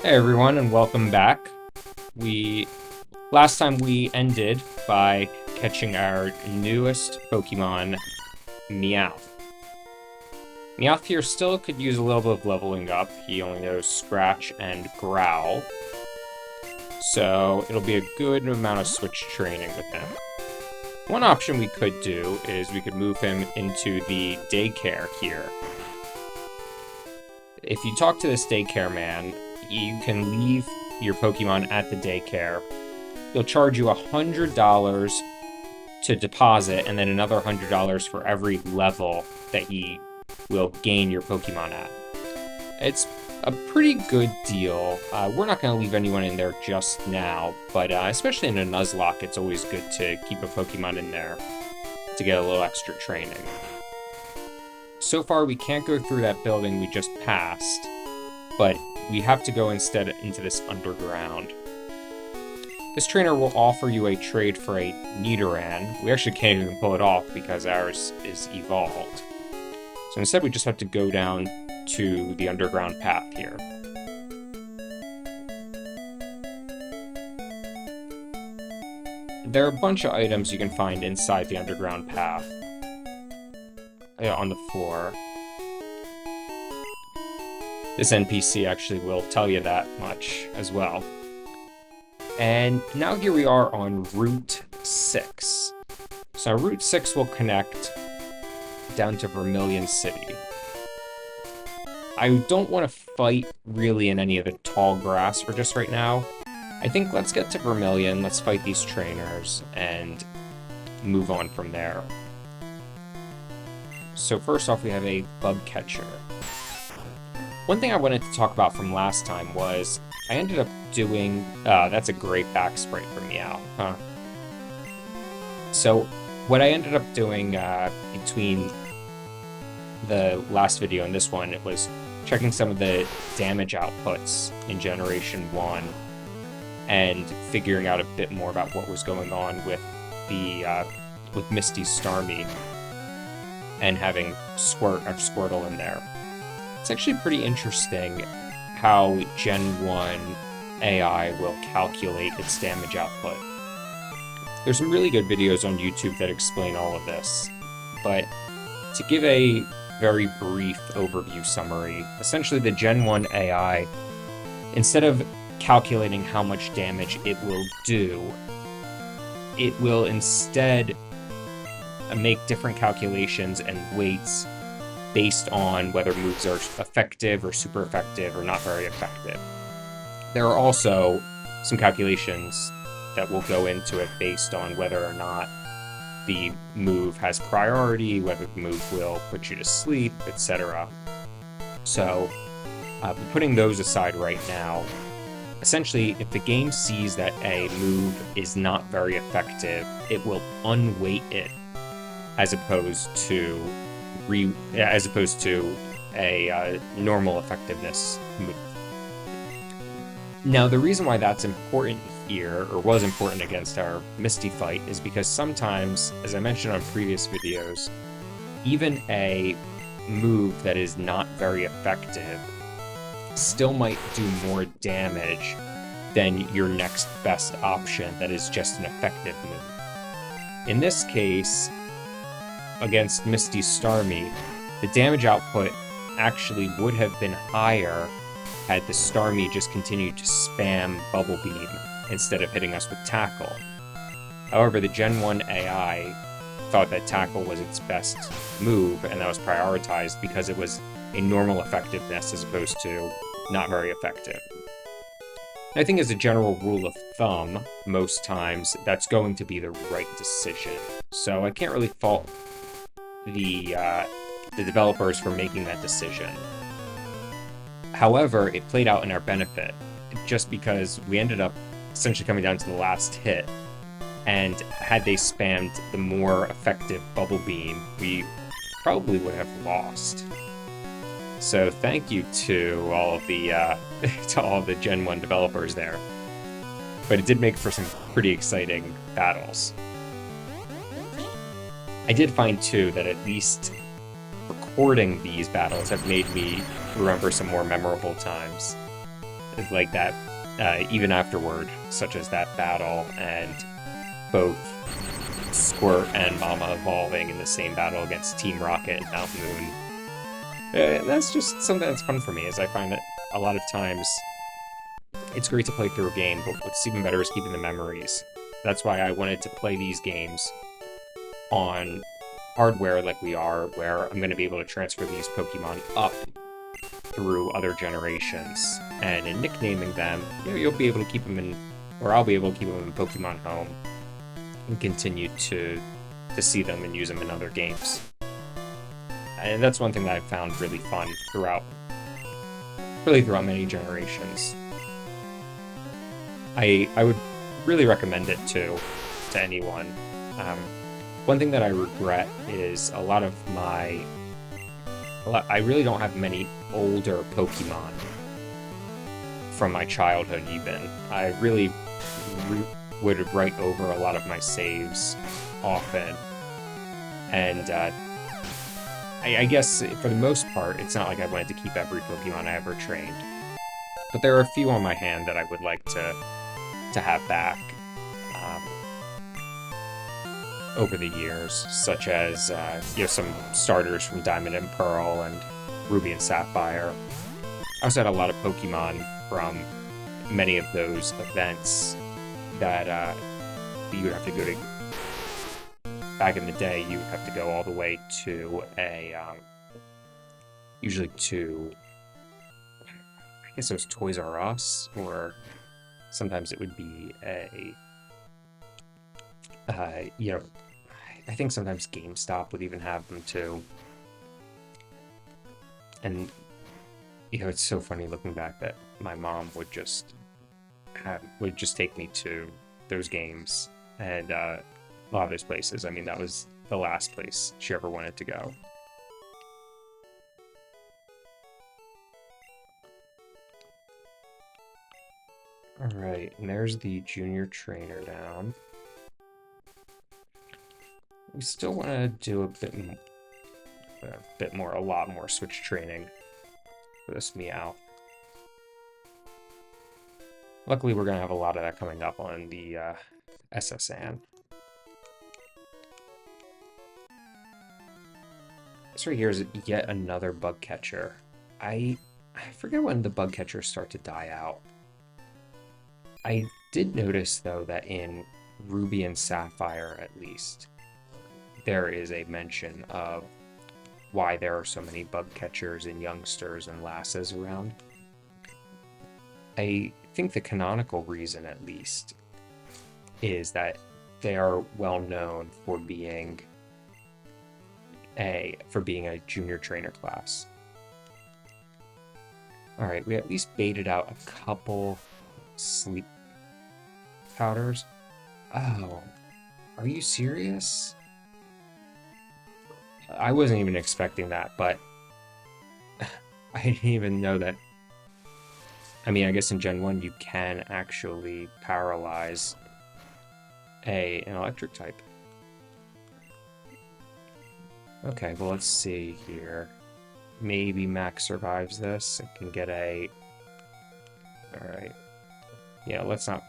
Hey everyone, and welcome back. We Last time we ended by catching our newest Pokemon, Meowth. Meowth here still could use a little bit of leveling up. He only knows Scratch and Growl, so it'll be a good amount of switch training with him. One option we could do is we could move him into the daycare here. If you talk to this daycare man, you can leave your Pokemon at the daycare. He'll charge you $100 to deposit, and then another $100 for every level that he will gain your Pokemon at. It's a pretty good deal. We're not going to leave anyone in there just now, but especially in a Nuzlocke, it's always good to keep a Pokemon in there to get a little extra training. So far, we can't go through that building we just passed, but we have to go instead into this underground. This trainer will offer you a trade for a Nidoran. We actually can't even pull it off because ours is evolved. So instead we just have to go down to the underground path here. There are a bunch of items you can find inside the underground path on the floor. This NPC actually will tell you that much as well. And now here we are on Route 6. So Route 6 will connect down to Vermilion City. I don't want to fight really in any of the tall grass for just right now. I think let's get to Vermilion, let's fight these trainers, and move on from there. So first off, we have a bug catcher. One thing I wanted to talk about from last time was I ended up doing... that's a great back spray for Meow, huh? So what I ended up doing between the last video and this one, it was checking some of the damage outputs in Generation 1 and figuring out a bit more about what was going on with the with Misty's Starmie and having Squirtle in there. It's actually pretty interesting how Gen 1 AI will calculate its damage output. There's some really good videos on YouTube that explain all of this, but to give a very brief overview summary, essentially the Gen 1 AI, instead of calculating how much damage it will do, it will instead make different calculations and weights based on whether moves are effective or super effective or not very effective. There are also some calculations that will go into it based on whether or not the move has priority, whether the move will put you to sleep, etc. So, putting those aside right now, essentially, if the game sees that a move is not very effective, it will unweight it as opposed to a normal effectiveness move. Now, the reason why that's important here, or was important against our Misty fight, is because sometimes, as I mentioned on previous videos, even a move that is not very effective still might do more damage than your next best option that is just an effective move. In this case, against Misty's Starmie, the damage output actually would have been higher had the Starmie just continued to spam Bubble Beam instead of hitting us with Tackle. However, the Gen 1 AI thought that Tackle was its best move, and that was prioritized because it was a normal effectiveness as opposed to not very effective. I think as a general rule of thumb, most times, that's going to be the right decision. So I can't really fault the developers for making that decision. However, it played out in our benefit, just because we ended up essentially coming down to the last hit, and had they spammed the more effective Bubble Beam, we probably would have lost. So thank you to all of the Gen 1 developers there. But it did make for some pretty exciting battles. I did find, too, that at least recording these battles have made me remember some more memorable times. like that, even afterward, such as that battle, and both Squirt and Mama evolving in the same battle against Team Rocket and Mount Moon. That's just something that's fun for me, as I find that a lot of times it's great to play through a game, but what's even better is keeping the memories. That's why I wanted to play these games on hardware like we are, where I'm going to be able to transfer these Pokemon up through other generations. And in nicknaming them, you'll be able to keep them in, or I'll be able to keep them in Pokemon Home and continue to see them and use them in other games. And that's one thing that I've found really fun throughout many generations. I would really recommend it to anyone. One thing that I regret is I really don't have many older Pokemon from my childhood even. I really would write over a lot of my saves often. And I guess for the most part, it's not like I wanted to keep every Pokemon I ever trained. But there are a few on my hand that I would like to have back over the years, such as some starters from Diamond and Pearl and Ruby and Sapphire. I also had a lot of Pokemon from many of those events that you would have to go to. Back in the day, you would have to go all the way to usually to, I guess it was Toys R Us, or sometimes it would be I think sometimes GameStop would even have them too. And it's so funny looking back that my mom would just take me to those games and a lot of those places. I mean, that was the last place she ever wanted to go. All right, and there's the junior trainer down. We still want to do a lot more switch training for this Meow. Luckily, we're going to have a lot of that coming up on the SSN. This right here is yet another bug catcher. I forget when the bug catchers start to die out. I did notice, though, that in Ruby and Sapphire, at least, there is a mention of why there are so many bug catchers and youngsters and lasses around. I think the canonical reason, at least, is that they are well known for being a junior trainer class. All right, we at least baited out a couple sleep powders. Oh, are you serious? I wasn't even expecting that, but I didn't even know that. I mean, I guess in Gen 1 you can actually paralyze an electric type. Okay, well, let's see here. Maybe Max survives this and can get a... Alright. Yeah, let's not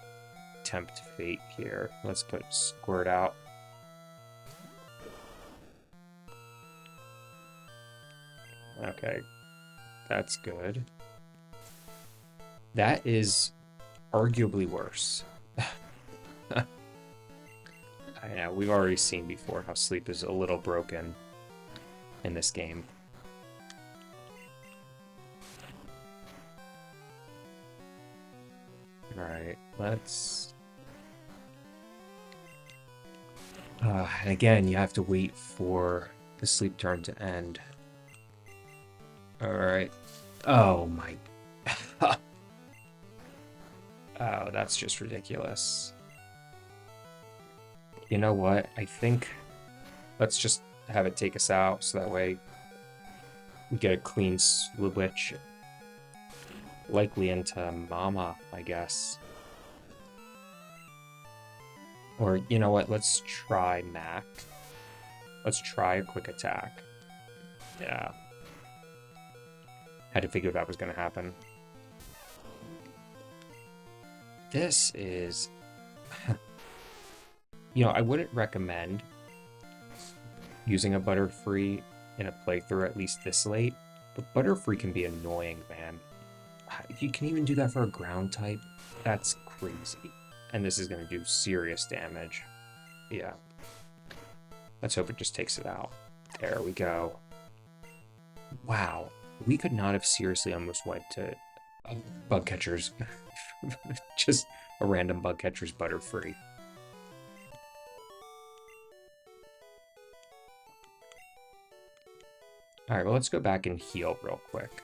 tempt fate here. Let's put Squirt out. Okay, that's good. That is arguably worse. I know, we've already seen before how sleep is a little broken in this game. Alright, let's... and again, you have to wait for the sleep turn to end. Alright. Oh my... Oh, that's just ridiculous. You know what? I think let's just have it take us out so that way we get a clean switch. Likely into Mama, I guess. Or, you know what? Let's try Mac. Let's try a quick attack. Yeah. Had to figure that was going to happen. This is... You know, I wouldn't recommend using a Butterfree in a playthrough at least this late, but Butterfree can be annoying, man. You can even do that for a ground type. That's crazy. And this is going to do serious damage. Yeah. Let's hope it just takes it out. There we go. Wow. We could not have seriously almost wiped to bug catchers. Just a random bug catcher's Butterfree. Alright, well, let's go back and heal real quick.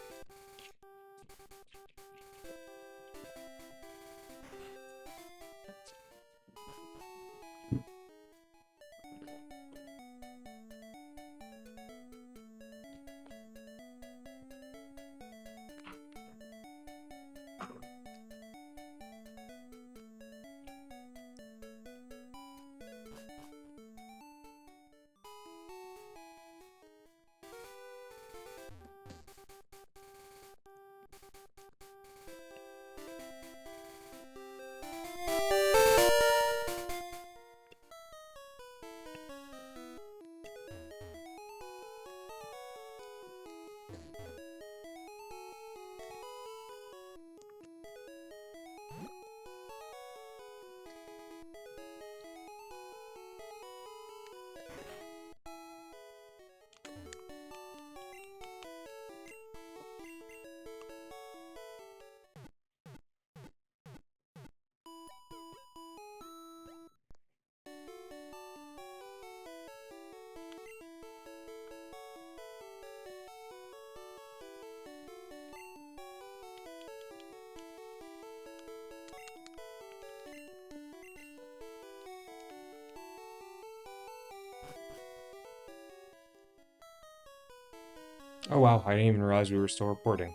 Oh wow, I didn't even realize we were still recording.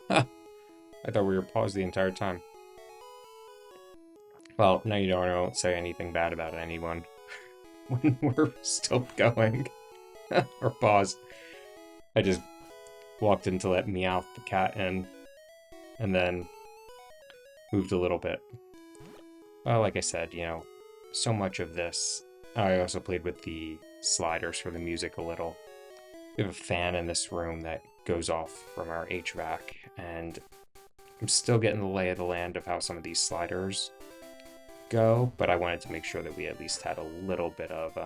Huh. I thought we were paused the entire time. Well, no you don't. I won't say anything bad about anyone when we're still going. Or paused. I just walked in to let Meowth the cat in, and then moved a little bit. Well, like I said, you know, so much of this... I also played with the sliders for the music a little. We have a fan in this room that goes off from our HVAC, and I'm still getting the lay of the land of how some of these sliders go, but I wanted to make sure that we at least had a little bit of...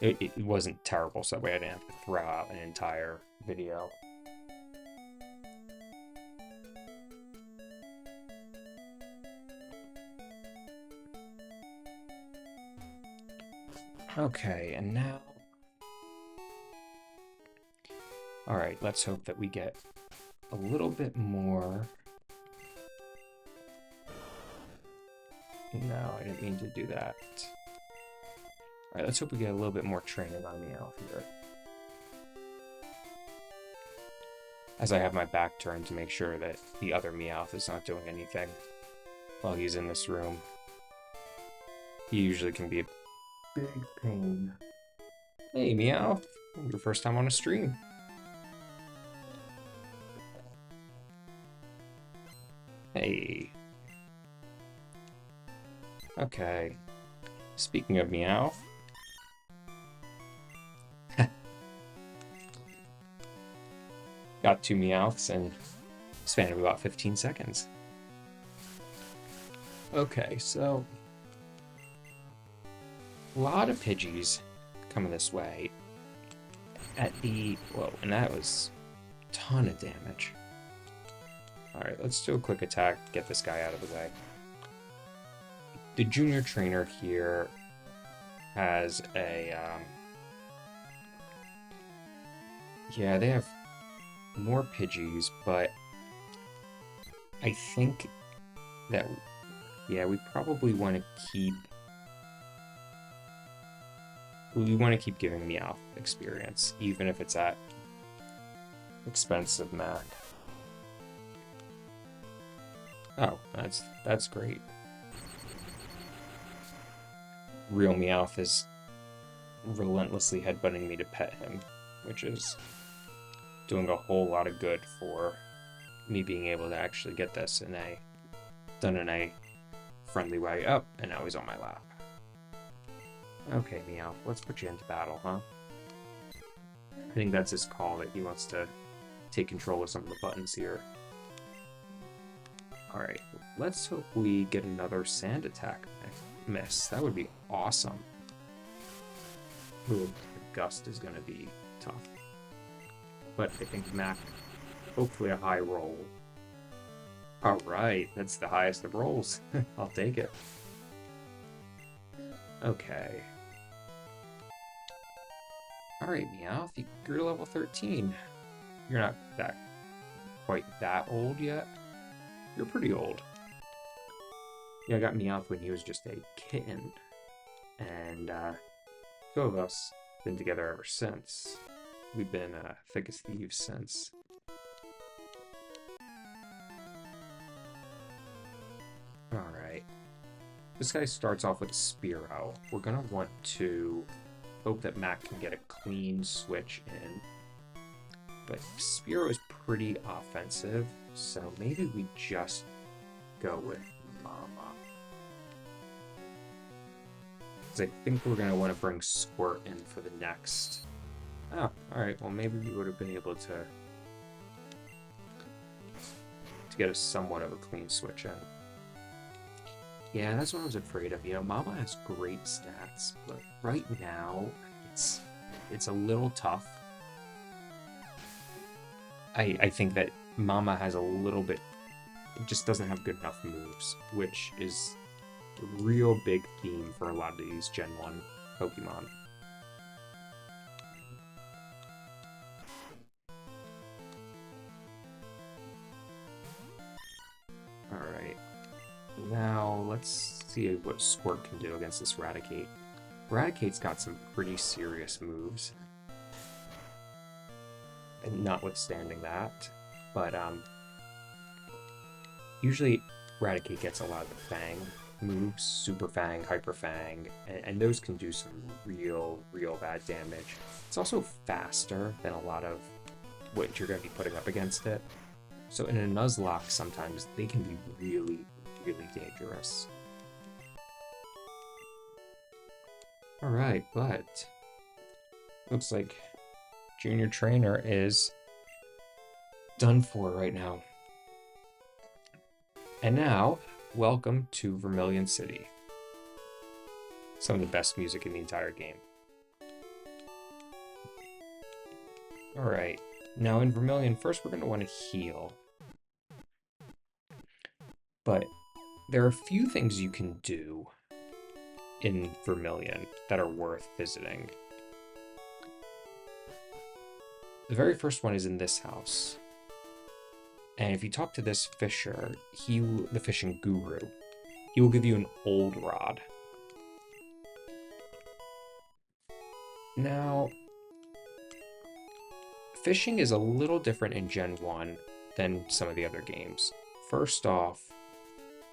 It wasn't terrible, so that way I didn't have to throw out an entire video. Okay, and now... Alright, let's hope that we get a little bit more... No, I didn't mean to do that. Alright, let's hope we get a little bit more training on Meowth here. As I have my back turned to make sure that the other Meowth is not doing anything while he's in this room. He usually can be a big pain. Hey, Meowth! Your first time on a stream. Hey. Okay. Speaking of Meowth. Got 2 Meowths in a span of about 15 seconds. Okay, so... a lot of Pidgeys coming this way. At the... whoa, and that was a ton of damage. Alright, let's do a quick attack, get this guy out of the way. The junior trainer here has a... yeah, they have more Pidgeys, but I think that... yeah, we probably want to keep... we want to keep giving Meowth experience, even if it's at expense of Mac. Oh, that's great. Real Meowth is relentlessly headbutting me to pet him, which is doing a whole lot of good for me being able to actually get this done in a friendly way. Oh, and now he's on my lap. Okay, Meow, let's put you into battle, huh? I think that's his call, that he wants to take control of some of the buttons here. Alright, let's hope we get another sand attack miss. That would be awesome. Ooh, the gust is going to be tough. But I think Mac, hopefully a high roll. Alright, that's the highest of rolls. I'll take it. Okay. Alright, Meowth, you grew to level 13. You're not quite that old yet. You're pretty old. Yeah, I got Meowth when he was just a kitten. And two of us been together ever since. We've been thick as thieves since. Alright. This guy starts off with Spearow. We're gonna want to hope that Mac can get a clean switch in. But Spearow is pretty offensive, so maybe we just go with Mama. Because I think we're going to want to bring Squirt in for the next. Oh, alright, well maybe we would have been able to get a somewhat of a clean switch in. Yeah, that's what I was afraid of. You know, Mama has great stats, but right now it's a little tough. I think that Mama has a little bit, it just doesn't have good enough moves, which is a real big theme for a lot of these Gen 1 Pokemon. Alright. Now, let's see what Squirt can do against this Raticate. Raticate's got some pretty serious moves. And notwithstanding that, but usually Raticate gets a lot of the Fang moves, Super Fang, Hyper Fang, and those can do some real bad damage. It's also faster than a lot of what you're going to be putting up against it. So in a Nuzlocke, sometimes they can be really dangerous. Alright, but looks like Junior Trainer is done for right now. And now, welcome to Vermilion City. Some of the best music in the entire game. Alright, now in Vermilion, first we're going to want to heal. But there are a few things you can do in Vermilion that are worth visiting. The very first one is in this house. And if you talk to this fisher, the fishing guru, he will give you an old rod. Now, fishing is a little different in Gen 1 than some of the other games. First off,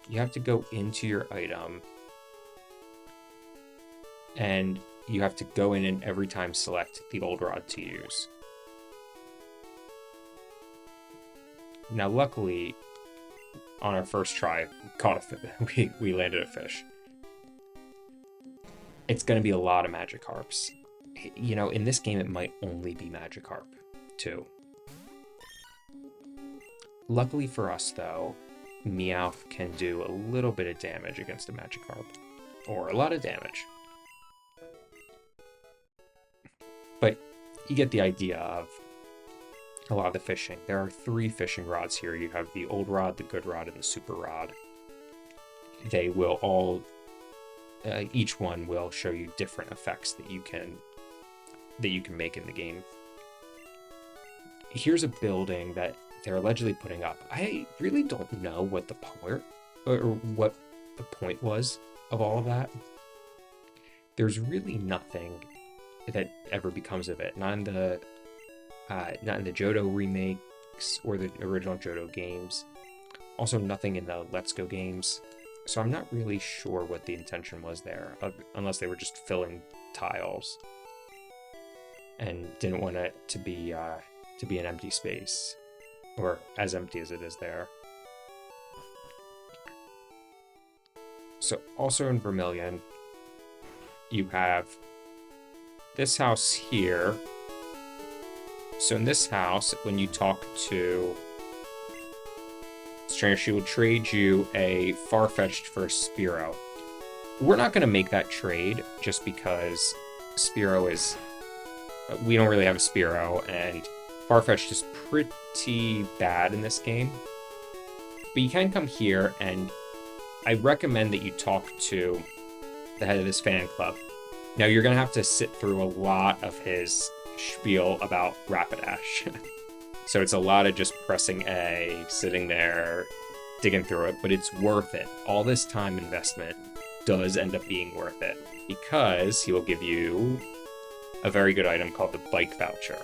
you have to go into your item, and you have to go in and every time select the old rod to use. Now, luckily, on our first try, we landed a fish. It's going to be a lot of Magikarps. You know, in this game, it might only be Magikarp, too. Luckily for us, though, Meowth can do a little bit of damage against a Magikarp. Or a lot of damage. But you get the idea of a lot of the fishing. There are 3 fishing rods here. You have the old rod, the good rod, and the super rod. They will all, each one will show you different effects that you can make in the game. Here's a building that they're allegedly putting up. I really don't know what the point was of all of that. There's really nothing that ever becomes of it. Not in the Johto remakes or the original Johto games. Also nothing in the Let's Go games. So I'm not really sure what the intention was there, unless they were just filling tiles and didn't want it to be an empty space. or as empty as it is there. So also in Vermilion, you have this house here. So in this house, when you talk to Stranger, she will trade you a Farfetch'd for Spearow. We're not going to make that trade just because Spearow is... we don't really have a Spearow, and Farfetch'd is pretty bad in this game. But you can come here, and I recommend that you talk to the head of this fan club. Now, you're going to have to sit through a lot of his spiel about Rapidash. So it's a lot of just pressing A, sitting there, digging through it, but it's worth it. All this time investment does end up being worth it, because he will give you a very good item called the bike voucher.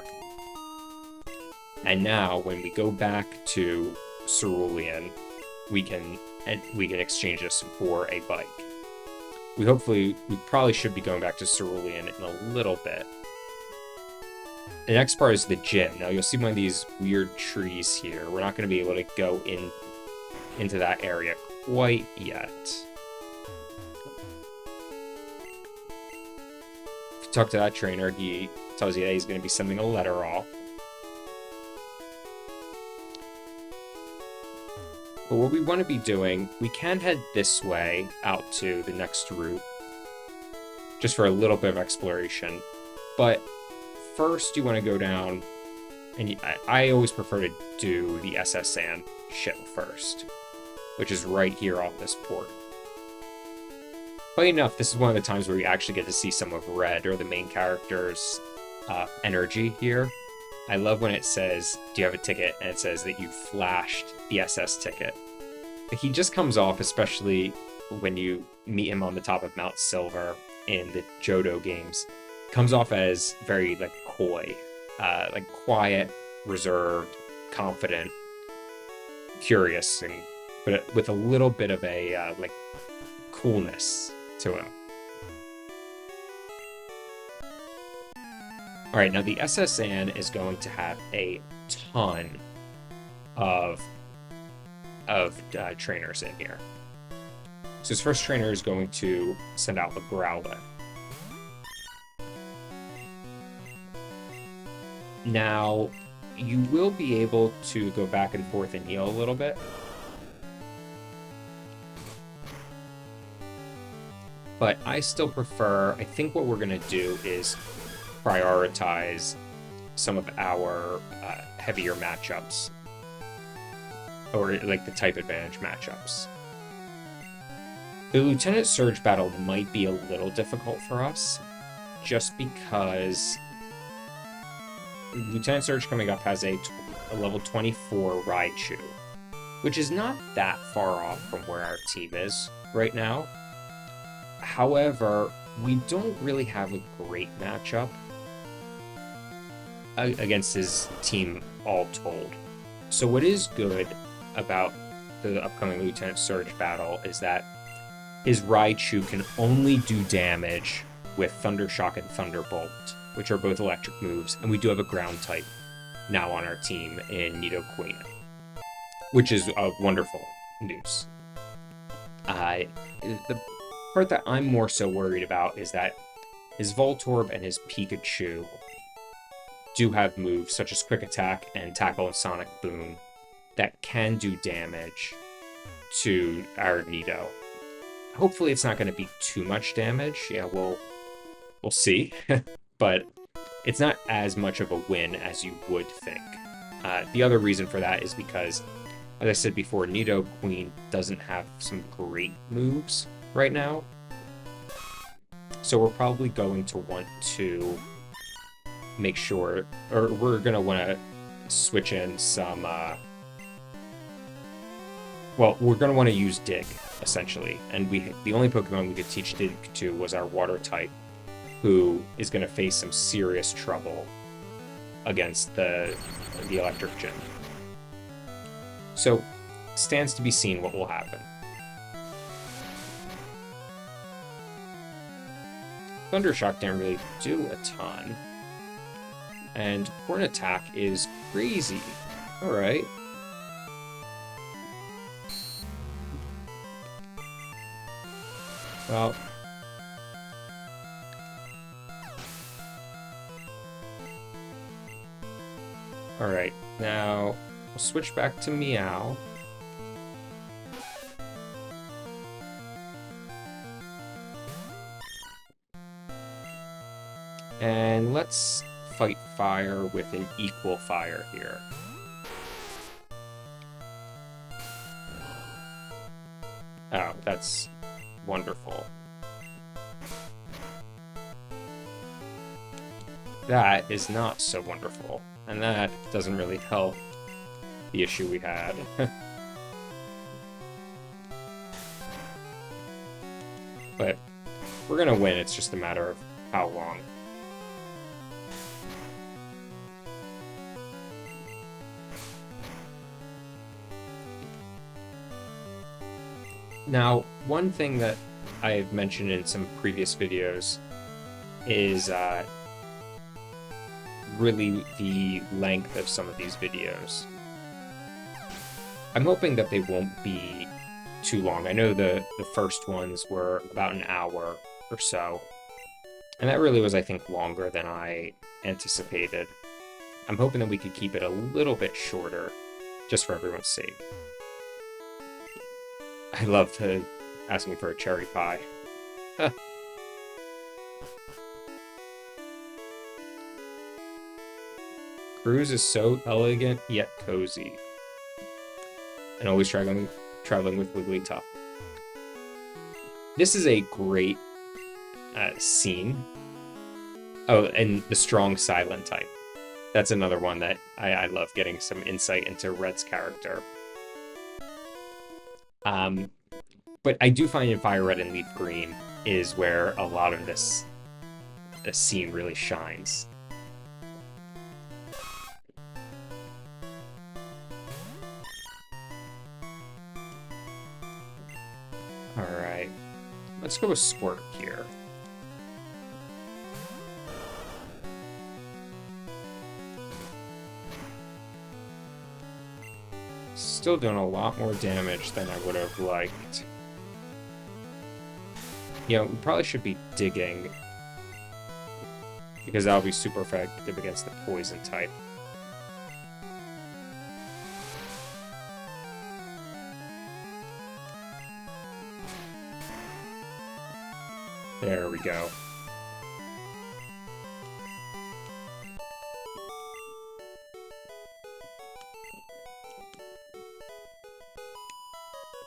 And now, when we go back to Cerulean, we can exchange this for a bike. We probably should be going back to Cerulean in a little bit. The next part is the gym. Now you'll see one of these weird trees here. We're not going to be able to go into that area quite yet. If you talk to that trainer, he tells you that he's going to be sending a letter off. But what we want to be doing, we can head this way out to the next route, just for a little bit of exploration. But first, you want to go down, and I always prefer to do the SS Sand ship first, which is right here off this port. Funny enough, this is one of the times where we actually get to see some of Red, or the main character's energy here. I love when it says, do you have a ticket? And it says that you flashed the SS ticket. He just comes off, especially when you meet him on the top of Mount Silver in the Johto games, comes off as very, like, coy, like quiet, reserved, confident, curious, but with a little bit of a, like, coolness to him. All right, now the SS Sand is going to have a ton of trainers in here. So his first trainer is going to send out the Growlithe. Now, you will be able to go back and forth and heal a little bit. But I still prefer, I think what we're going to do is prioritize some of our heavier matchups, or like the type advantage matchups. The Lieutenant Surge battle might be a little difficult for us, just because Lieutenant Surge coming up has a level 24 Raichu, which is not that far off from where our team is right now. However, we don't really have a great matchup against his team all told. So what is good about the upcoming Lieutenant Surge battle is that his Raichu can only do damage with Thundershock and Thunderbolt, which are both electric moves, and we do have a ground type now on our team in Nidoqueen, which is wonderful news. The part that I'm more so worried about is that his Voltorb and his Pikachu do have moves such as Quick Attack and Tackle and Sonic Boom that can do damage to our Nido. Hopefully it's not going to be too much damage. Yeah, we'll see. But it's not as much of a win as you would think. The other reason for that is because, as I said before, Nidoqueen doesn't have some great moves right now. So we're probably going to want to make sure, or we're going to want to switch in some, well, we're going to want to use Dig, essentially. And the only Pokemon we could teach Dig to was our Water type, who is going to face some serious trouble against the Electric Gym. So, stands to be seen what will happen. Thundershock didn't really do a ton. And Horn Attack is crazy. Alright. Well, alright, now we'll switch back to Meow. And let's fight fire with an equal fire here. Oh, that's wonderful. That is not so wonderful, and that doesn't really help the issue we had. But we're gonna win, it's just a matter of how long. Now, one thing that I've mentioned in some previous videos is really the length of some of these videos. I'm hoping that they won't be too long. I know the first ones were about an hour or so, and that really was, I think, longer than I anticipated. I'm hoping that we could keep it a little bit shorter, just for everyone's sake. I love to asking for a cherry pie. Cruise is so elegant yet cozy, and always traveling with Wigglytuff. This is a great scene. Oh, and the strong silent type. That's another one that I love, getting some insight into Red's character. But I do find in Fire Red and Leaf Green is where a lot of this scene really shines. Alright. Let's go with Squirt here. Still doing a lot more damage than I would have liked. You know, we probably should be digging, because that'll be super effective against the poison type. There we go.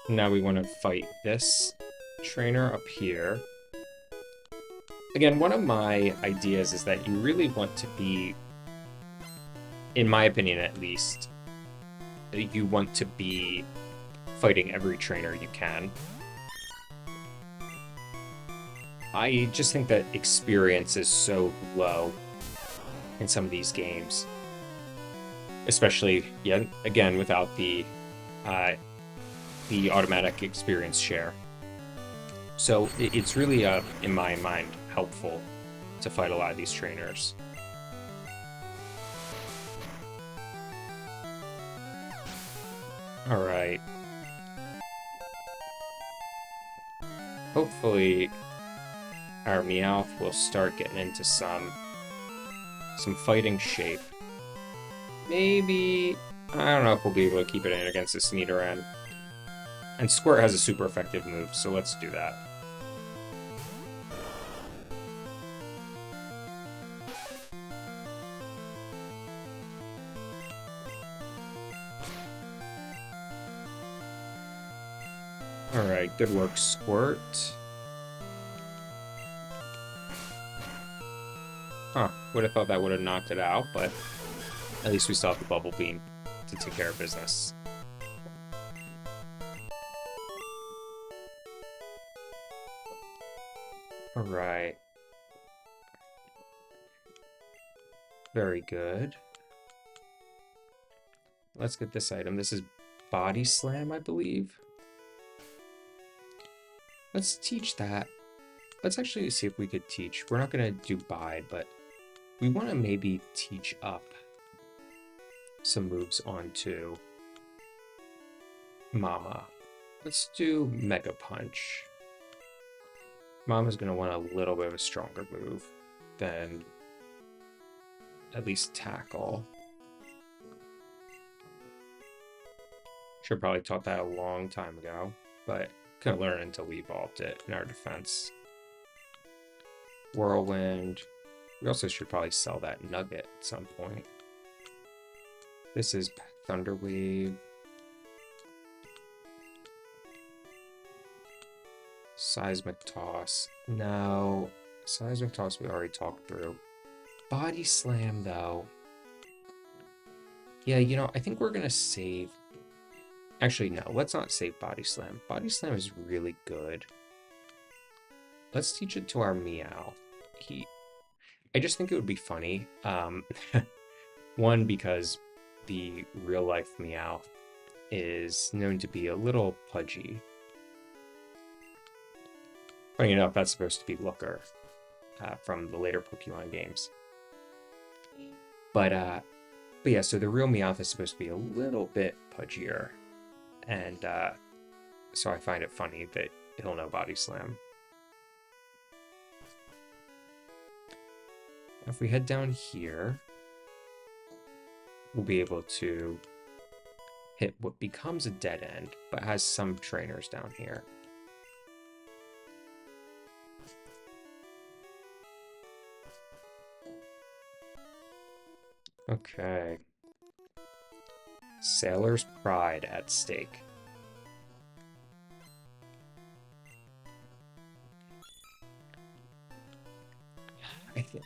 Now we want to fight this trainer up here. Again, one of my ideas is that you really want to be, in my opinion at least, you want to be fighting every trainer you can. I just think that experience is so low in some of these games. Especially, yeah, again, without the automatic experience share. So it's really, in my mind, helpful to fight a lot of these trainers. Alright. Hopefully our Meowth will start getting into some fighting shape. Maybe, I don't know if we'll be able to keep it in against this Nidoran. And Squirt has a super effective move, so let's do that. Alright, good work, Squirt. Huh, would have thought that would have knocked it out, but at least we still have the Bubble Beam to take care of business. Alright. Very good. Let's get this item. This is Body Slam, I believe. Let's teach that. Let's actually see if we could teach. We're not going to do Bide, but we want to maybe teach up some moves onto Mama. Let's do Mega Punch. Mom is going to want a little bit of a stronger move than at least tackle. Should probably taught that a long time ago, but couldn't learn until we evolved it in our defense. Whirlwind. We also should probably sell that nugget at some point. This is Thunderwave. Seismic Toss. No. Seismic Toss we already talked through. Body Slam, though. Yeah, you know, I think we're going to save... Actually, no. Let's not save Body Slam. Body Slam is really good. Let's teach it to our Meow. I just think it would be funny. One, because the real-life Meow is known to be a little pudgy. Funny enough, that's supposed to be Looker from the later Pokemon games. But yeah, so the real Meowth is supposed to be a little bit pudgier. And so I find it funny that he'll know Body Slam. If we head down here, we'll be able to hit what becomes a dead end, but has some trainers down here. Okay. Sailor's pride at stake.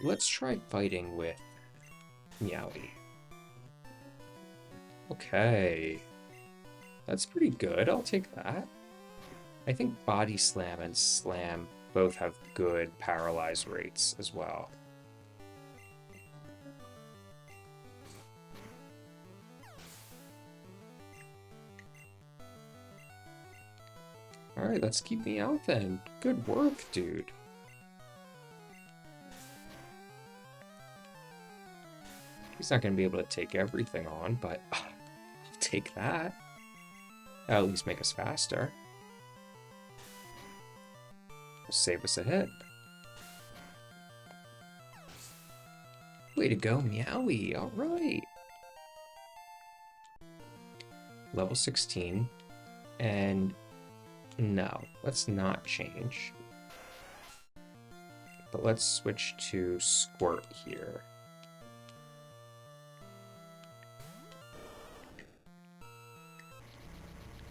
Let's try fighting with Meowie. Okay. That's pretty good. I'll take that. I think Body Slam and Slam both have good paralyze rates as well. Alright, let's keep me out then. Good work, dude. He's not going to be able to take everything on, but I'll take that. That'll at least make us faster. Save us a hit. Way to go, Meowie. Alright. Level 16. And no, let's not change. But let's switch to Squirt here.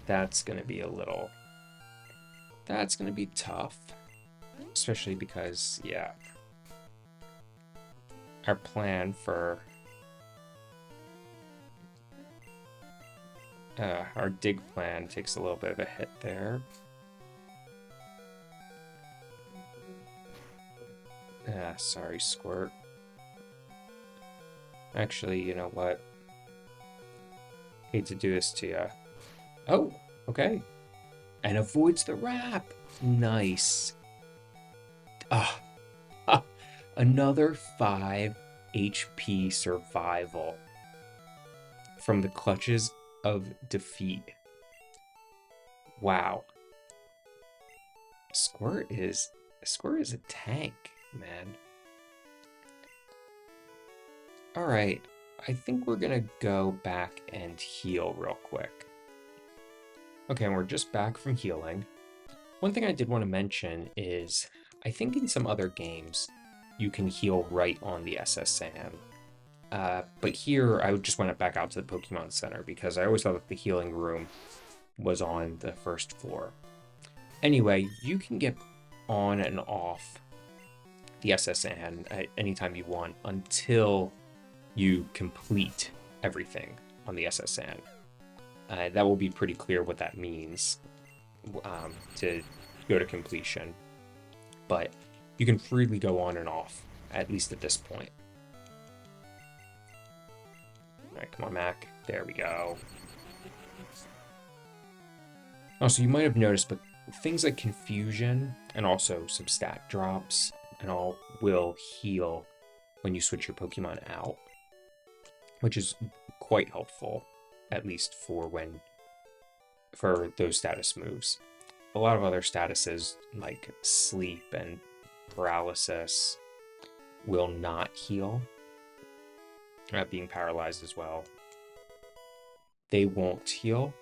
That's going to be that's going to be tough. Especially because, yeah, our plan for our dig plan takes a little bit of a hit there. Sorry, Squirt. Actually, you know what? Hate to do this to you. Oh, okay. And avoids the wrap. Nice. Another 5 HP survival from the clutches of defeat. Wow. Squirt is a tank, man. All right, I think we're gonna go back and heal real quick. Okay, and we're just back from healing. One thing I did want to mention is, I think in some other games, you can heal right on the SS Sand. But here, I just went back out to the Pokemon Center because I always thought that the healing room was on the first floor. Anyway, you can get on and off the SS Sand at any time you want until you complete everything on the SS Sand. That will be pretty clear what that means to go to completion. But you can freely go on and off, at least at this point. Alright, come on, Mac. There we go. Also, you might have noticed, but things like Confusion and also some stat drops and all will heal when you switch your Pokemon out, which is quite helpful, at least for those status moves. a lot of other statuses like sleep and paralysis will not heal. Being paralyzed as well. They won't heal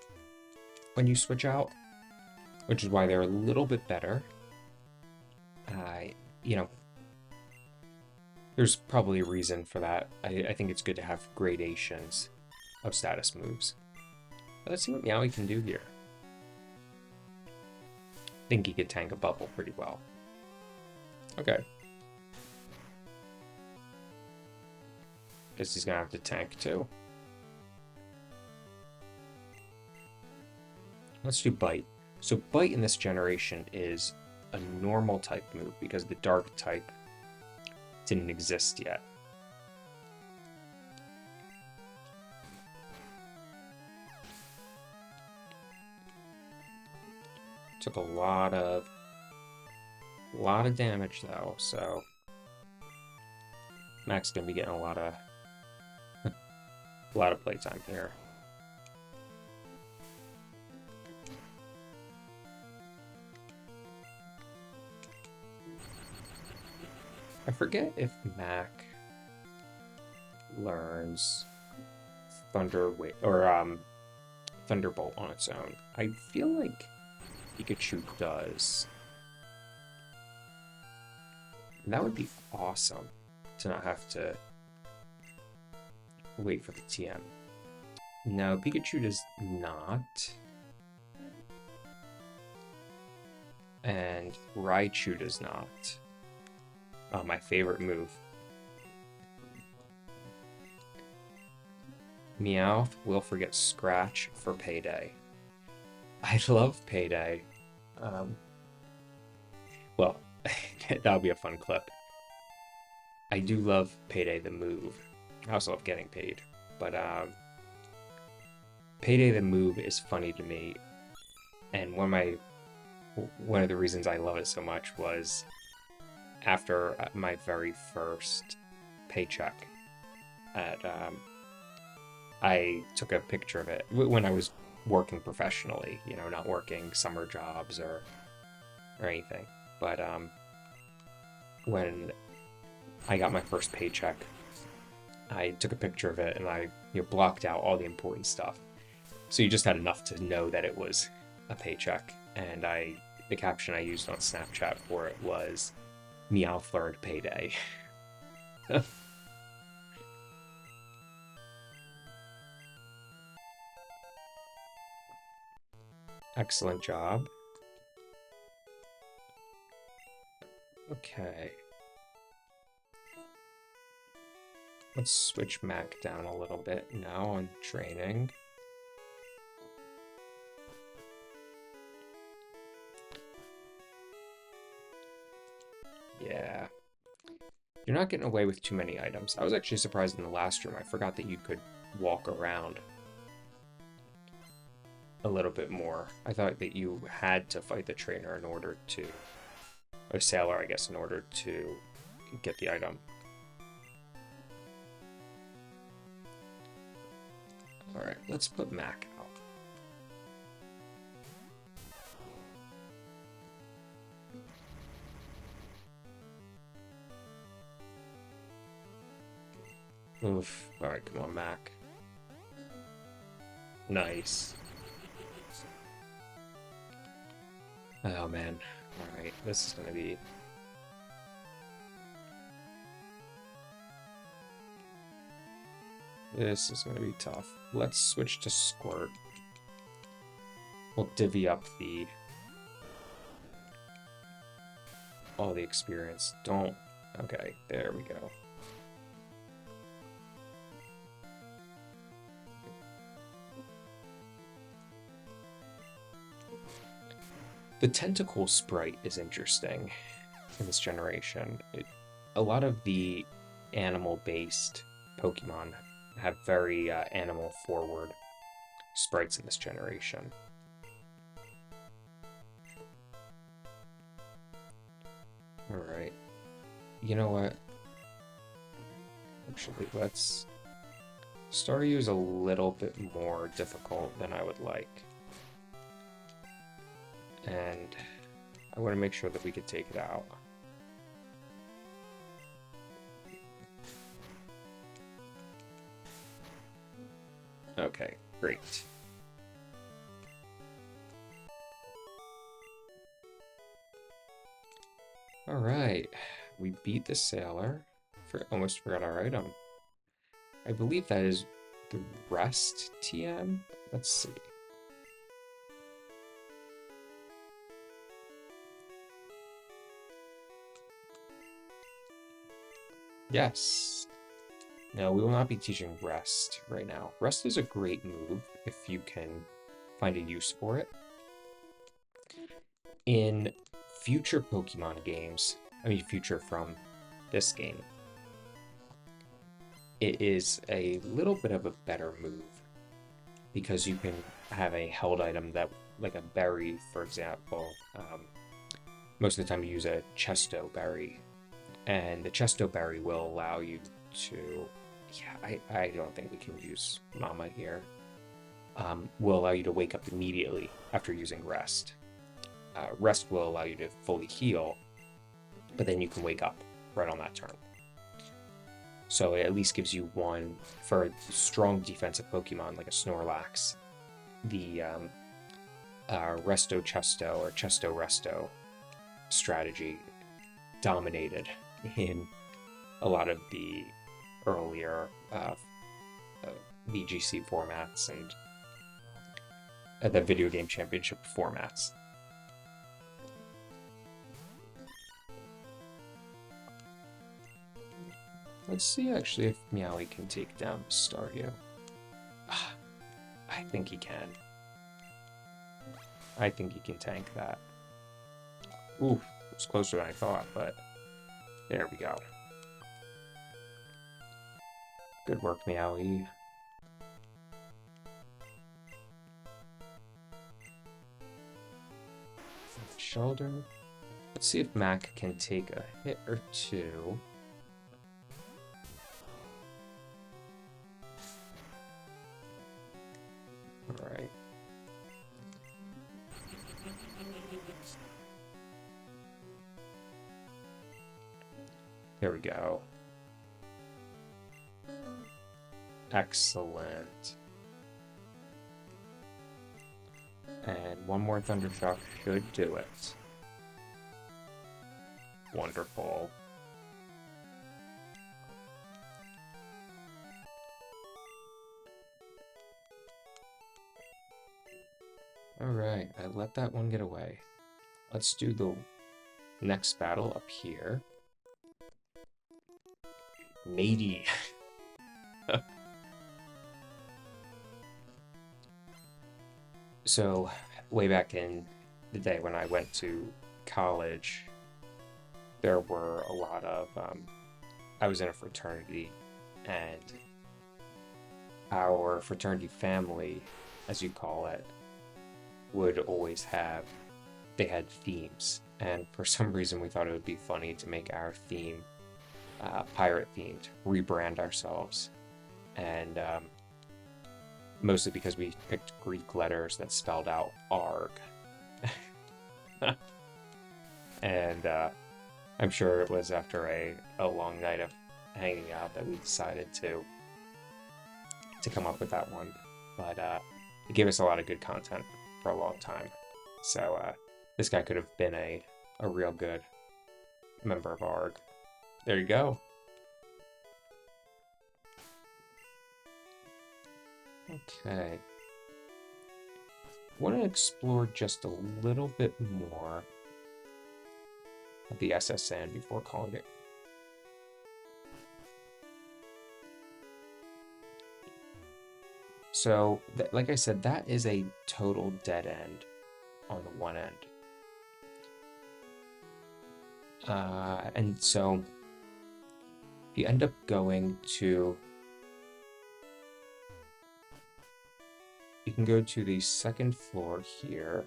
when you switch out, which is why they're a little bit better. You know, there's probably a reason for that. I think it's good to have gradations of status moves. But let's see what Meowie can do here. I think he could tank a bubble pretty well. Okay. Guess he's gonna have to tank too. Let's do Bite. So Bite in this generation is a normal type move because the Dark type didn't exist yet. Took a lot of damage though, so Mac's gonna be getting a lot of playtime here. I forget if Mac learns Thunderbolt on its own. I feel like Pikachu does. And that would be awesome to not have to wait for the TM. No, Pikachu does not. And Raichu does not. Oh, my favorite move. Meowth will forget Scratch for Payday. I love Payday. Well, that'll be a fun clip. I do love Payday the move. I also love getting paid. But Payday the move is funny to me. And one of the reasons I love it so much was after my very first paycheck I took a picture of it when I was working professionally, you know, not working summer jobs or anything. But when I got my first paycheck, I took a picture of it and I blocked out all the important stuff. So you just had enough to know that it was a paycheck. And the caption I used on Snapchat for it was, Meowth learned Payday. Excellent job. Okay. Let's switch Mac down a little bit now on training. Yeah. You're not getting away with too many items. I was actually surprised in the last room. I forgot that you could walk around a little bit more. I thought that you had to fight the trainer in order to... or sailor, I guess, in order to get the item. Alright, let's put Mac out. Oof. Alright, come on, Mac. Nice. Oh, man. Alright, this is gonna be... this is gonna be tough. Let's switch to Squirt. We'll divvy up all the experience. Don't... okay, there we go. The tentacle sprite is interesting in this generation. A lot of the animal-based Pokemon have very animal-forward sprites in this generation. Alright. You know what? Actually, let's... Staryu is a little bit more difficult than I would like. And I want to make sure that we could take it out. Okay, great. All right, we beat the sailor. Almost forgot our item. I believe that is the rest TM. Let's see. Yes. No, we will not be teaching rest right now. Rest is a great move if you can find a use for it. In future Pokemon games, I mean future from this game, it is a little bit of a better move because you can have a held item that, like a berry, for example. Most of the time you use a Chesto berry, and the Chesto berry will allow you to, yeah, I don't think we can use Mama here, will allow you to wake up immediately after using Rest. Rest will allow you to fully heal, but then you can wake up right on that turn. So it at least gives you one for strong defensive Pokemon like a Snorlax. The Resto Chesto or Chesto Resto strategy dominated in a lot of the earlier VGC formats and the video game championship formats. Let's see actually if Meowly can take down Staryu. I think he can. I think he can tank that. Ooh, it was closer than I thought, but there we go. Good work, Meowly. Shoulder. Let's see if Mac can take a hit or two. All right. There we go. Excellent. And one more Thunder Shock should do it. Wonderful. Alright, I let that one get away. Let's do the next battle up here. Matey. So, way back in the day when I went to college, there were a lot of, I was in a fraternity, and our fraternity family, as you call it, would always have, they had themes, and for some reason we thought it would be funny to make our theme pirate themed, rebrand ourselves, and mostly because we picked Greek letters that spelled out ARG. And I'm sure it was after a long night of hanging out that we decided to come up with that one. But it gave us a lot of good content for a long time. So this guy could have been a real good member of ARG. There you go. Okay. I want to explore just a little bit more of the SS Sand before calling it. So, like I said, that is a total dead end on the one end. And so, if you end up going to, you can go to the second floor here,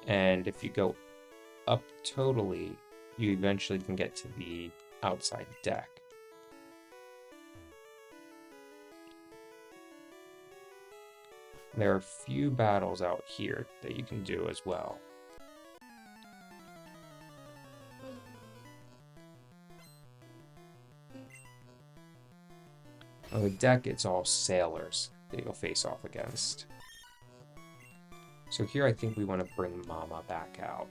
and if you go up totally, you eventually can get to the outside deck. There are a few battles out here that you can do as well. On the deck, it's all sailors that you'll face off against. So here I think we want to bring Mama back out.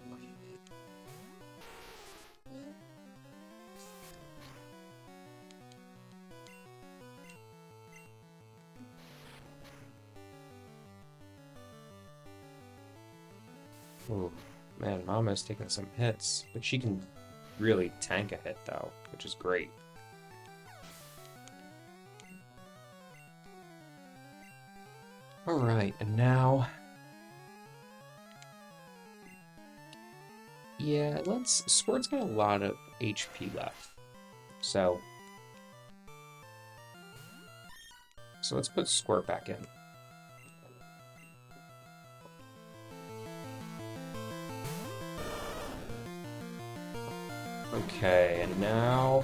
Ooh, man, Mama's taking some hits, but she can really tank a hit though, which is great. Alright, and now... Yeah, Squirt's got a lot of HP left. So let's put Squirt back in. Okay, and now...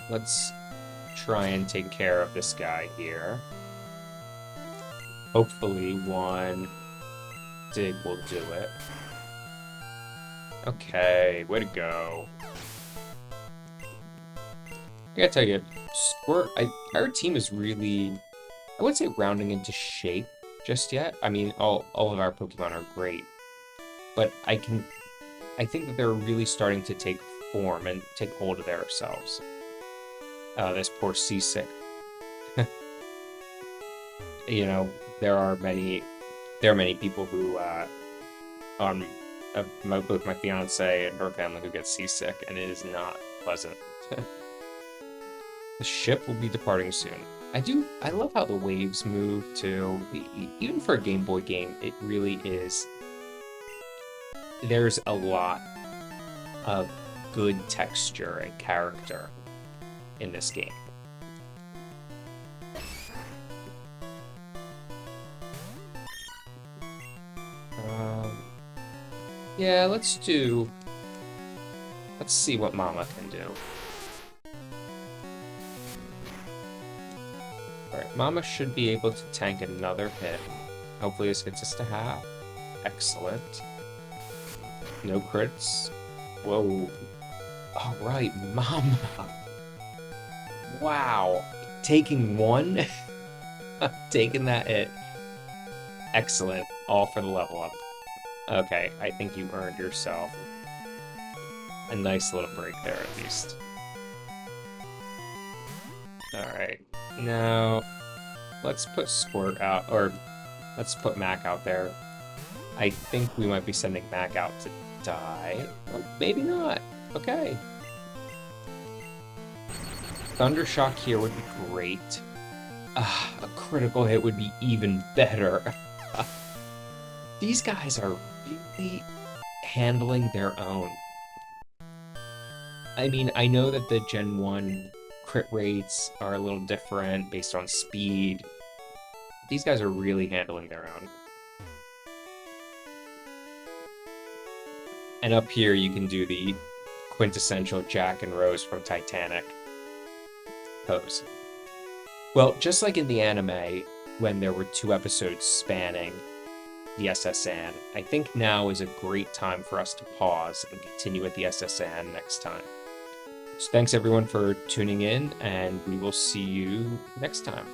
let's try and take care of this guy here. Hopefully one dig will do it. Okay, way to go. I gotta tell you, Squirt, our team is really, I wouldn't say rounding into shape just yet. I mean, all of our Pokemon are great. But I think that they're really starting to take form and take hold of themselves. This poor Seasick. You know, there are many people who, both my fiance and her family who get seasick, and it is not pleasant. The ship will be departing soon. I love how the waves move too. Even for a Game Boy game, it really is. There's a lot of good texture and character in this game. Yeah, let's see what Mama can do. Alright, Mama should be able to tank another hit. Hopefully this gets us to half. Excellent. No crits. Whoa. Alright, Mama. Wow. Taking one? Taking that hit. Excellent. All for the level up. Okay, I think you earned yourself a nice little break there, at least. Alright, now let's put Squirt out, or let's put Mac out there. I think we might be sending Mac out to die. Well, maybe not. Okay. Thundershock here would be great. A critical hit would be even better. These guys are really handling their own. I mean, I know that the Gen 1 crit rates are a little different based on speed. These guys are really handling their own. And up here you can do the quintessential Jack and Rose from Titanic pose. Well, just like in the anime, when there were 2 episodes spanning the SSN, I think now is a great time for us to pause and continue with the SSN next time. So thanks everyone for tuning in, and we will see you next time.